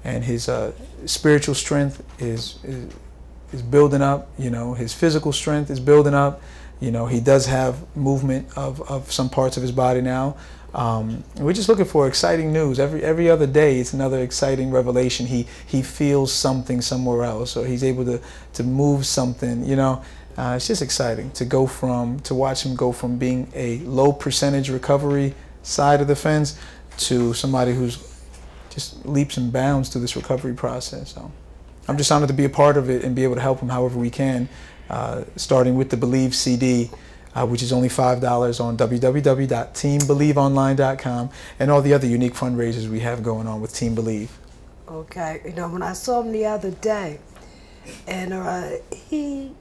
and his spiritual strength is building up. You know, his physical strength is building up. You know, he does have movement of some parts of his body now. We're just looking for exciting news. Every other day, it's another exciting revelation. He feels something somewhere else, or he's able to move something. You know, it's just exciting to watch him go from being a low percentage recovery side of the fence to somebody who's just leaps and bounds through this recovery process. So I'm just honored to be a part of it and be able to help him however we can, starting with the Believe CD, which is only $5 on www.teambelieveonline.com, and all the other unique fundraisers we have going on with Team Believe. Okay, you know, when I saw him the other day, and he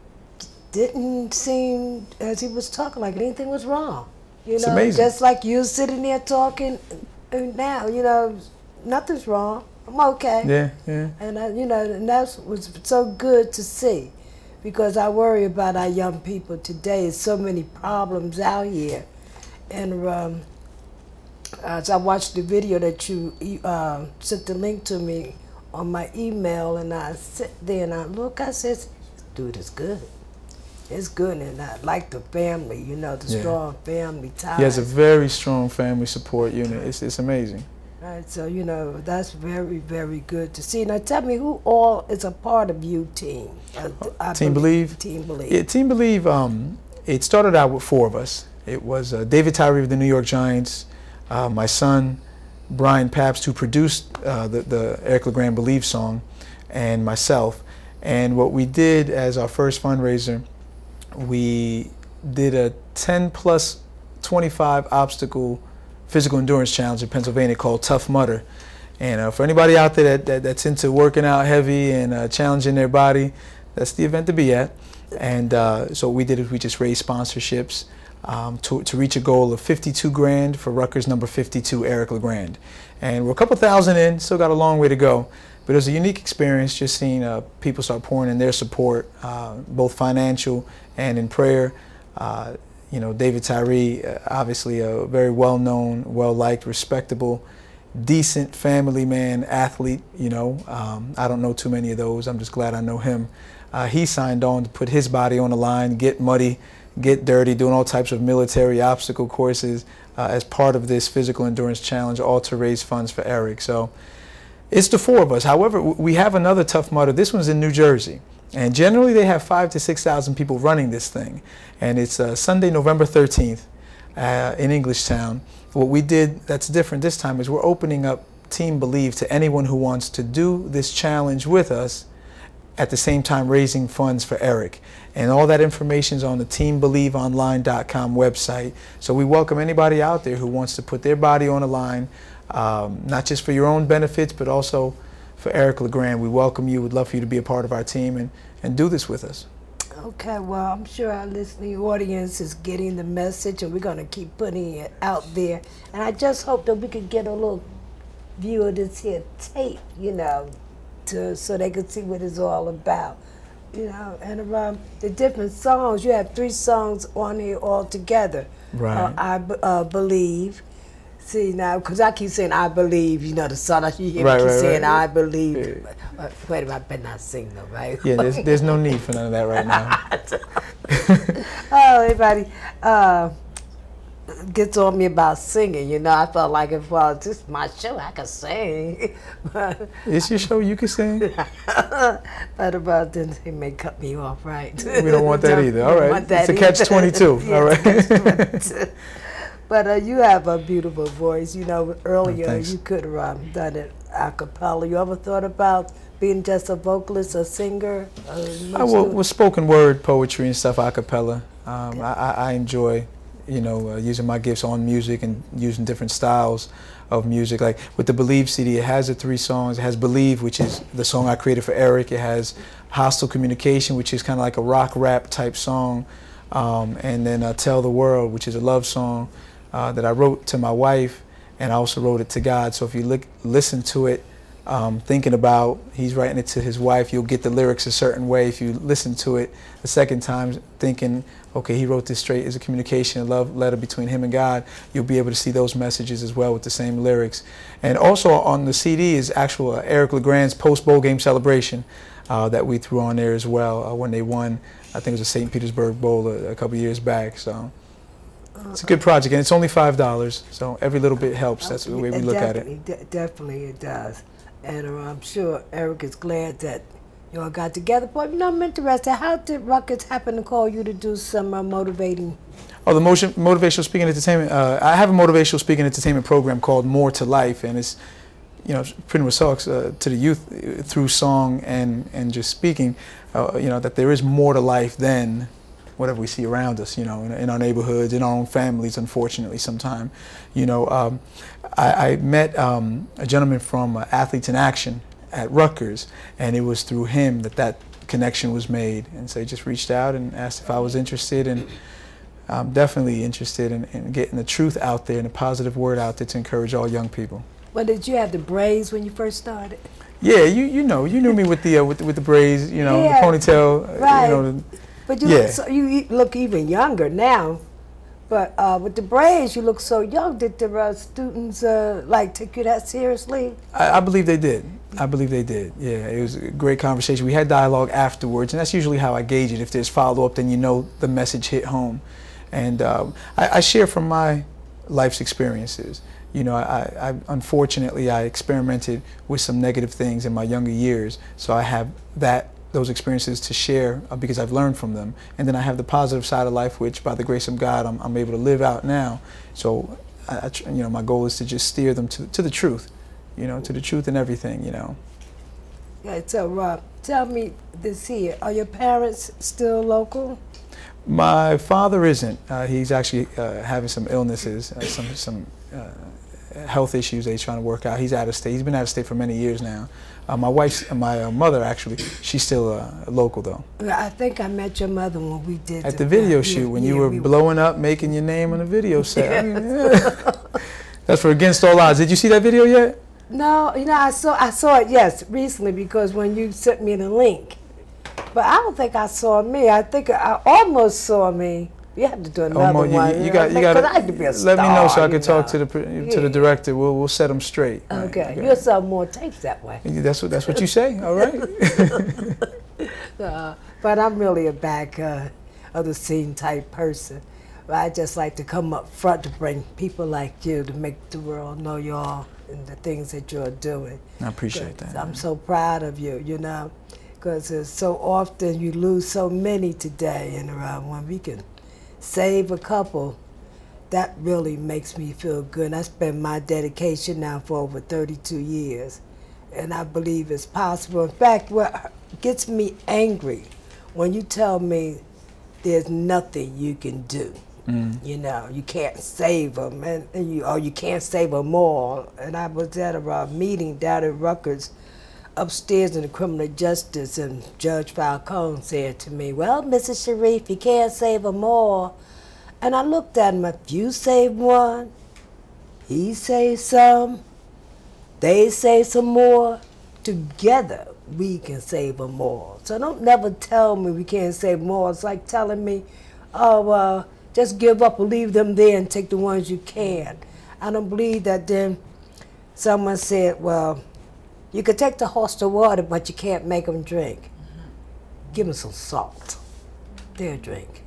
didn't seem, as he was talking, like anything was wrong. You know, amazing. Just like you sitting there talking, and now, you know, nothing's wrong. I'm okay. Yeah, yeah. And you know, and that was so good to see, because I worry about our young people today. There's so many problems out here, and as I watched the video that you sent the link to me on my email, and I sit there and I look, I says, dude, it's good. It's good, and I like the family, you know, the strong family ties. He has a very strong family support unit. It's amazing. Right, so, you know, that's very, very good to see. Now, tell me who all is a part of you, Team? Team Believe? Team Believe. Yeah, Team Believe, it started out with 4 of us. It was David Tyree of the New York Giants, my son, Brian Pabst, who produced the Eric LeGrand Believe song, and myself. And what we did as our first fundraiser, we did a 10+ 25 obstacle physical endurance challenge in Pennsylvania called Tough Mudder. And for anybody out there that's into working out heavy and challenging their body, that's the event to be at. And so what we did is we just raised sponsorships to reach a goal of 52 grand for Rutger's number 52, Eric LeGrand. And we're a couple thousand in, still got a long way to go. But it was a unique experience just seeing people start pouring in their support, both financial and in prayer. You know, David Tyree, obviously a very well-known, well-liked, respectable, decent family man, athlete, you know. I don't know too many of those. I'm just glad I know him. He signed on to put his body on the line, get muddy, get dirty, doing all types of military obstacle courses as part of this physical endurance challenge, all to raise funds for Eric. So it's the 4 of us. However, we have another Tough Mudder. This one's in New Jersey. And generally they have 5,000 to 6,000 people running this thing. And it's Sunday, November 13th in Englishtown. What we did that's different this time is we're opening up Team Believe to anyone who wants to do this challenge with us, at the same time raising funds for Eric. And all that information is on the teambelieveonline.com website. So we welcome anybody out there who wants to put their body on the line, not just for your own benefits, but also for Eric LeGrand. We welcome you. We'd love for you to be a part of our team and do this with us. Okay, well, I'm sure our listening audience is getting the message, and we're going to keep putting it out there. And I just hope that we could get a little view of this here tape, you know, so they could see what it's all about. You know, and the different songs, you have 3 songs on here all together. Right. I Believe. See, now, because I keep saying I believe, you know, the song, you hear me keep saying I believe. Yeah. Wait a minute, I better not sing though, right? Yeah, there's no need for none of that right now. Oh, everybody gets on me about singing, you know. I felt like if this is my show, I could sing. It's your show, you can sing. But then he may cut me off, right? We don't want that either, all right. It's a catch-22, yeah, all right. Catch-22. But you have a beautiful voice. You know, earlier you could have done it a cappella. You ever thought about being just a vocalist, a singer? With spoken word poetry and stuff, a cappella. I enjoy, you know, using my gifts on music and using different styles of music. Like with the Believe CD, it has the 3 songs. It has Believe, which is the song I created for Eric. It has Hostile Communication, which is kind of like a rock rap type song. And then Tell the World, which is a love song that I wrote to my wife, and I also wrote it to God. So if you listen to it, thinking about he's writing it to his wife, you'll get the lyrics a certain way. If you listen to it the second time, thinking, okay, he wrote this straight as a communication, a love letter between him and God, you'll be able to see those messages as well with the same lyrics. And also on the CD is actual Eric LeGrand's post-bowl game celebration that we threw on there as well when they won. I think it was a St. Petersburg Bowl a couple years back. So it's a good project, and it's only $5, so every little bit helps. That's the way we look at it. Definitely it does. And I'm sure Eric is glad that you all got together. But you know, I'm interested, how did Rutgers happen to call you to do some motivating? Oh, the motivational speaking entertainment. I have a motivational speaking entertainment program called More to Life, and it's, you know, pretty much talks to the youth through song and just speaking, you know, that there is more to life than whatever we see around us, you know, in our neighborhoods, in our own families, unfortunately, sometimes. You know, I met a gentleman from Athletes in Action at Rutgers, and it was through him that connection was made. And so he just reached out and asked if I was interested, and I'm definitely interested in getting the truth out there and the positive word out there to encourage all young people. Well, did you have the braids when you first started? Yeah, you knew me with the braids, you know, yeah, the ponytail, right. you know. But you look even younger now. But with the braids, you look so young. Did the students like take you that seriously? I believe they did. I believe they did. Yeah, it was a great conversation. We had dialogue afterwards, and that's usually how I gauge it. If there's follow-up, then you know the message hit home. And I share from my life's experiences. You know, unfortunately, I experimented with some negative things in my younger years, so I have those experiences to share because I've learned from them. And then I have the positive side of life, which by the grace of God, I'm able to live out now. So, you know, my goal is to just steer them to the truth, you know, to the truth in everything, you know. Yeah, so tell me this here, are your parents still local? My father isn't. He's actually having some illnesses, some health issues that he's trying to work out. He's out of state. He's been out of state for many years now. My mother, actually, she's still local though. I think I met your mother when we did at the video shoot when you were blowing up, making your name on a video set. Yes. I mean, that's for Against All Odds. Did you see that video yet? No, you know, I saw it, yes, recently, because when you sent me the link. But I don't think I saw me. I think I almost saw me. You have to do another one. You got to be a star, let me know so I can talk to the director. We'll set them straight. Okay, right. You'll sell more tapes that way. That's what you say. All right. But I'm really a back of the scene type person. I just like to come up front to bring people like you to make the world know y'all and the things that you're doing. I appreciate that. I'm so proud of you. You know, because so often you lose so many today, and when we can save a couple, that really makes me feel good. And that's been my dedication now for over 32 years. And I believe it's possible. In fact, what gets me angry when you tell me there's nothing you can do. You know, you can't save them, or you can't save them all. And I was at a meeting down at Rutgers upstairs in the criminal justice, and Judge Falcone said to me, well, Mrs. Sharif, you can't save them all. And I looked at him, if you save one, he saves some, they save some more, together we can save them all. So don't never tell me we can't save more. It's like telling me, oh, just give up or leave them there and take the ones you can. I don't believe that. Then someone said, well, you could take the horse to water, but you can't make them drink. Give them some salt. They'll drink.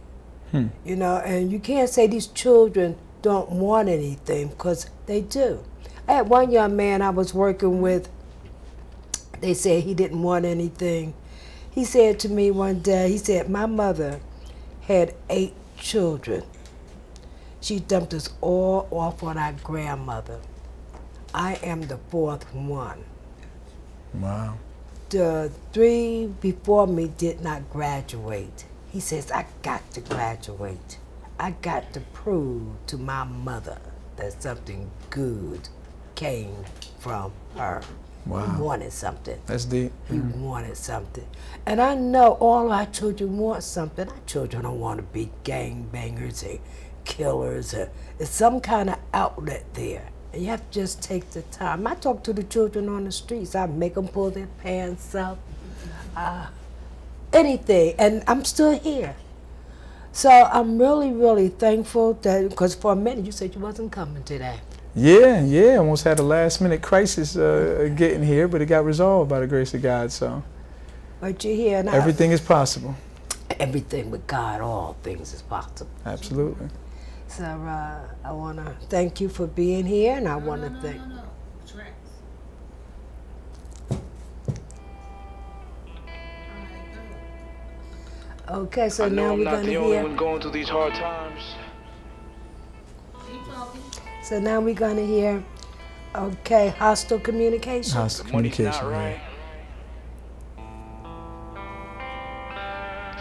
You know, and you can't say these children don't want anything, because they do. I had one young man I was working with, they said he didn't want anything. He said to me one day, he said, my mother had 8 children. She dumped us all off on our grandmother. I am the 4th one. Wow. The 3 before me did not graduate. He says, I got to graduate. I got to prove to my mother that something good came from her. Wow. He wanted something. That's deep. He wanted something. And I know all our children want something. Our children don't want to be gangbangers and killers. There's some kind of outlet there. And you have to just take the time. I talk to the children on the streets. I make them pull their pants up. Anything. And I'm still here. So I'm really, really thankful that, because for a minute you said you wasn't coming today. Yeah, almost had a last-minute crisis getting here, but it got resolved by the grace of God. So, but you're here now. Everything is possible. Everything with God, all things is possible. Absolutely. So I want to thank you for being here, and I want to thank. Okay, so now we're going to hear. I know I'm not the only one going through these hard times. So now we're going to hear, okay, hostile communication. Hostile communication, right.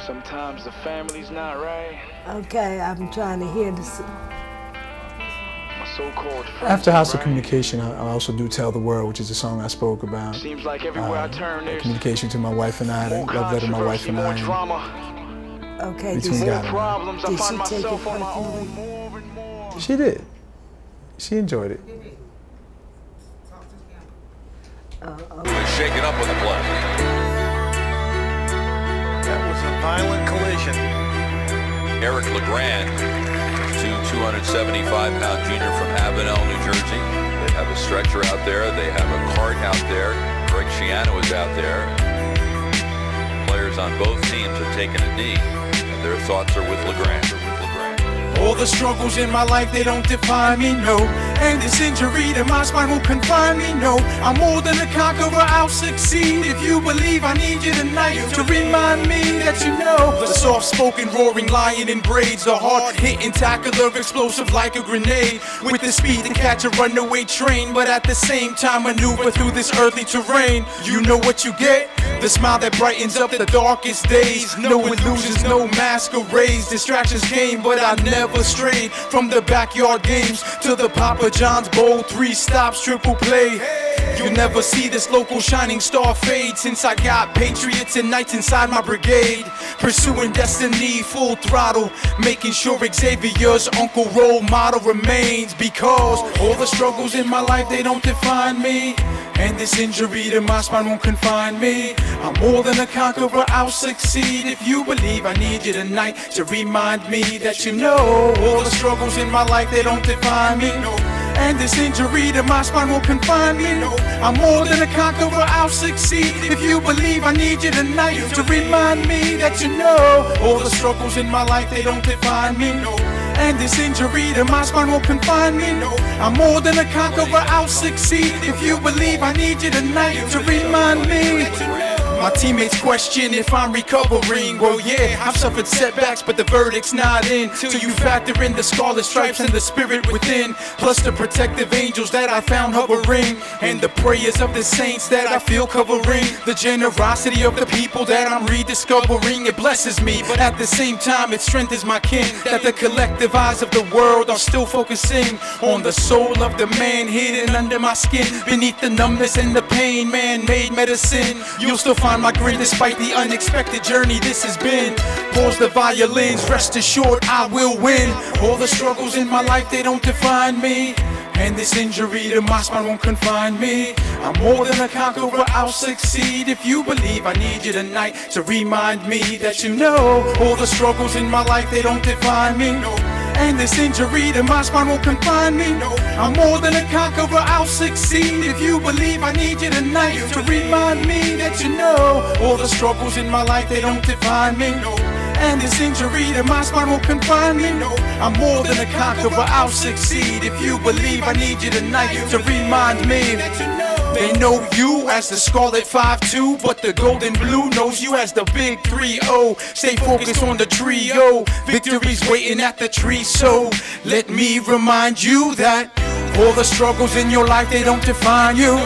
Sometimes the family's not right. Okay, I'm trying to hear this. My so-called After hostile communication, I also do Tell the World, which is the song I spoke about. Seems like everywhere I turn, there's communication to my wife and I, love letter to my wife and I. Okay, between God and problems, did I find she take it myself on my personally? own more and more. She did. She enjoyed it. We're shaken up with the play. That was a violent collision. Eric LeGrand, 275-pound junior from Avenel, New Jersey. They have a stretcher out there. They have a cart out there. Greg Schiano is out there. Players on both teams are taking a knee. And their thoughts are with LeGrand. All the struggles in my life, they don't define me, no. And this injury to my spine won't confine me, no. I'm more than a conqueror, I'll succeed. If you believe, I need you tonight to remind me that you know. The soft-spoken, roaring lion in braids, the hard-hitting, tackler, explosive like a grenade. With the speed to catch a runaway train, but at the same time maneuver through this earthly terrain. You know what you get? The smile that brightens up the darkest days. No illusions, no masquerades. Distractions came, but I never strayed. From the backyard games to the Papa John's Bowl, 3 stops, triple play. You'll never see this local shining star fade, since I got patriots and knights inside my brigade. Pursuing destiny full throttle, making sure Xavier's uncle role model remains. Because all the struggles in my life, they don't define me. And this injury to my spine won't confine me. I'm more than a conqueror, I'll succeed. If you believe, I need you tonight to remind me that you know. All the struggles in my life, they don't define me. And this injury to my spine won't confine me. I'm more than a conqueror, I'll succeed. If you believe, I need you tonight to remind me that you know. All the struggles in my life, they don't define me. And this injury to my spine won't confine me. I'm more than a conqueror, I'll succeed. If you believe, I need you tonight to remind me. My teammates question if I'm recovering. Well, yeah, I've suffered setbacks, but the verdict's not in till you factor in the scarlet stripes and the spirit within, plus the protective angels that I found hovering, and the prayers of the saints that I feel covering. The generosity of the people that I'm rediscovering, it blesses me, but at the same time it strengthens my kin. That the collective eyes of the world are still focusing on the soul of the man hidden under my skin. Beneath the numbness and the pain, man-made medicine. You'll still find my grin despite the unexpected journey this has been. Pause the violins, rest assured I will win. All the struggles in my life, they don't define me. And this injury to my spine won't confine me. I'm more than a conqueror, I'll succeed. If you believe, I need you tonight to remind me that you know. All the struggles in my life, they don't define me. And this injury to my spine won't confine me. I'm more than a conqueror, I'll succeed. If you believe, I need you tonight to remind me that you know. All the struggles in my life, they don't define me. And this injury to my spine won't confine me. I'm more than a conqueror, I'll succeed. If you believe, I need you tonight to remind me that you know. They know you as the Scarlet 5-2, but the Golden Blue knows you as the Big 3-0. Stay focused on the trio. Victory's waiting at the tree, so let me remind you that all the struggles in your life, they don't define you.